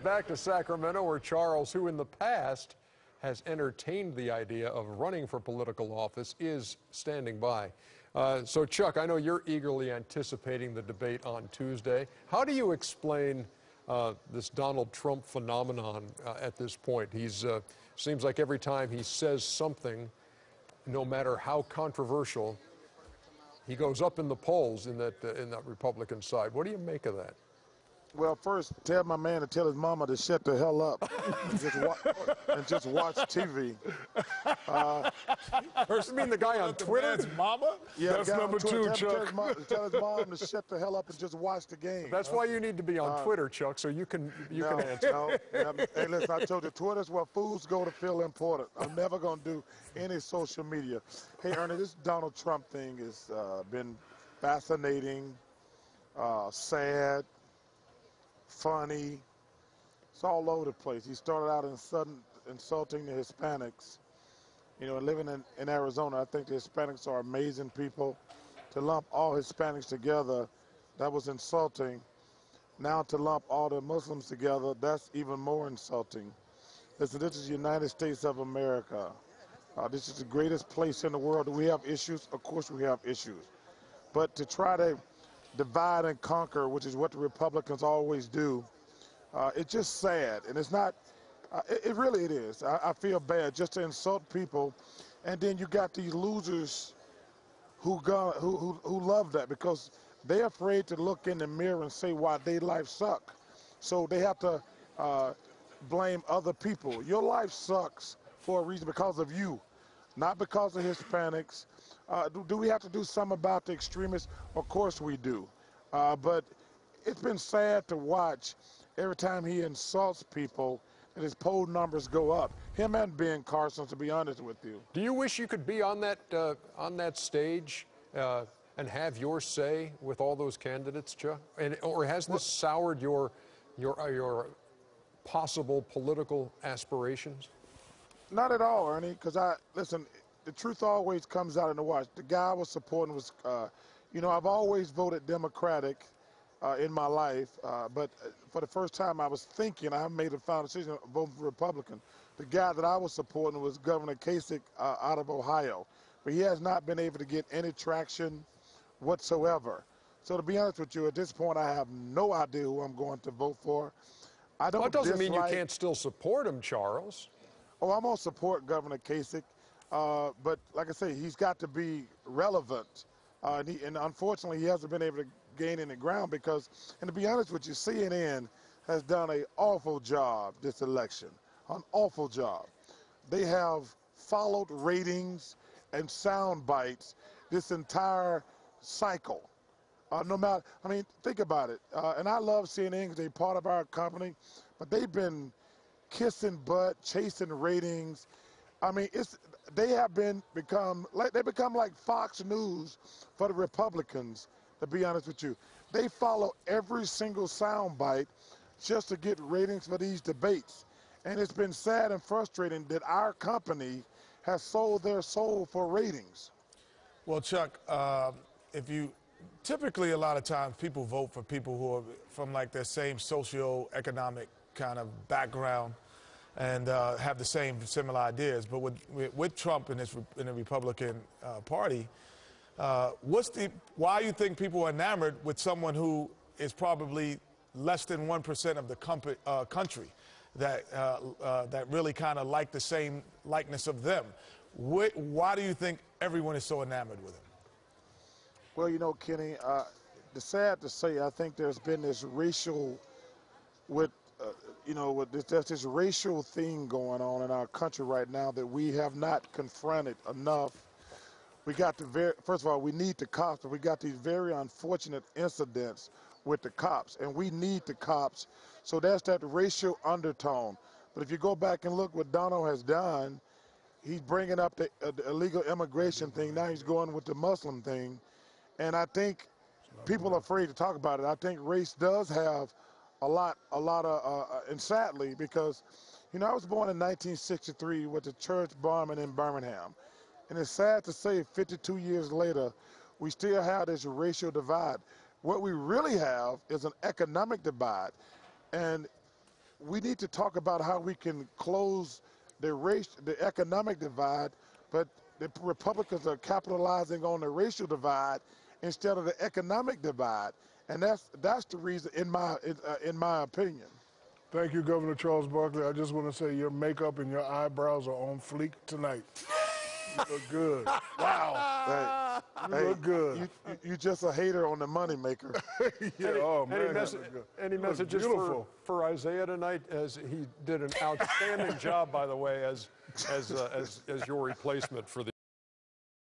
Back to Sacramento, where Charles, who in the past has entertained the idea of running for political office, is standing by. So, Chuck, I know you're eagerly anticipating the debate on Tuesday. How do you explain this Donald Trump phenomenon at this point? He's seems like every time he says something, no matter how controversial, he goes up in the polls in that Republican side. What do you make of that? Well, first, tell my man to tell his mama to shut the hell up and just watch TV. You mean the guy on Twitter? His mama? Yeah, that's number two, Chuck. Tell his mom to shut the hell up and just watch the game. That's why you need to be on Twitter, Chuck, so you can answer. No. Hey, listen, I told you, Twitter's where fools go to feel important. I'm never going to do any social media. Hey, Ernie, this Donald Trump thing has been fascinating, sad, funny. It's all over the place. He started out insulting the Hispanics. You know, living in Arizona, I think the Hispanics are amazing people. To lump all Hispanics together, that was insulting. Now to lump all the Muslims together, that's even more insulting. Listen, this is the United States of America. This is the greatest place in the world. Do we have issues? Of course we have issues. But to try to divide and conquer, which is what the Republicans always do, it's just sad. And it's not, it really is. I feel bad just to insult people. And then you got these losers who love that because they're afraid to look in the mirror and say why their life suck. So they have to blame other people. Your life sucks for a reason because of you, not because of Hispanics. Do we have to do something about the extremists? Of course we do. But it's been sad to watch every time he insults people and his poll numbers go up. Him and Ben Carson, to be honest with you. Do you wish you could be on that stage and have your say with all those candidates, Chuck? Or has this soured your possible political aspirations? Not at all, Ernie, because listen, the truth always comes out in the wash. The guy I was supporting was, you know, I've always voted Democratic in my life, but for the first time I was thinking, I made a final decision of voting for Republican. The guy that I was supporting was Governor Kasich out of Ohio, but he has not been able to get any traction whatsoever. So to be honest with you, at this point I have no idea who I'm going to vote for. I don't. Well, that doesn't mean you can't still support him, Charles. Oh, I'm going to support Governor Kasich, but like I say, he's got to be relevant. And unfortunately, he hasn't been able to gain any ground because, and to be honest with you, CNN has done an awful job this election, an awful job. They have followed ratings and sound bites this entire cycle. No matter, I mean, think about it. And I love CNN because they're part of our company, but they've been kissing butt, chasing ratings. I mean, they have become like Fox News for the Republicans, to be honest with you. They follow every single soundbite just to get ratings for these debates. And it's been sad and frustrating that our company has sold their soul for ratings. Well, Chuck, typically a lot of times people vote for people who are from like their same socio-economic kind of background and have the similar ideas. But with Trump and the Republican Party, why you think people are enamored with someone who is probably less than 1% of the country that really kind of like the same likeness of them? Why do you think everyone is so enamored with him? Well, you know, Kenny, it's sad to say, I think there's been this racial, there's this racial thing going on in our country right now that we have not confronted enough. We got first of all, we need the cops, but we got these very unfortunate incidents with the cops, and we need the cops. So that's that racial undertone. But if you go back and look what Donald has done, he's bringing up the illegal immigration thing. Now he's going with the Muslim thing. And I think people are afraid to talk about it. I think race does have a lot of, and sadly, because, you know, I was born in 1963 with the church bombing in Birmingham. And it's sad to say 52 years later, we still have this racial divide. What we really have is an economic divide. And we need to talk about how we can close the economic divide, but the Republicans are capitalizing on the racial divide instead of the economic divide, and that's the reason, in my opinion. Thank you, Governor Charles Barkley. I just want to say your makeup and your eyebrows are on fleek tonight. You look good. Wow. You look good. You just a hater on the moneymaker. Yeah, oh, man, any messages for Isaiah tonight? As he did an outstanding job, by the way, as your replacement for the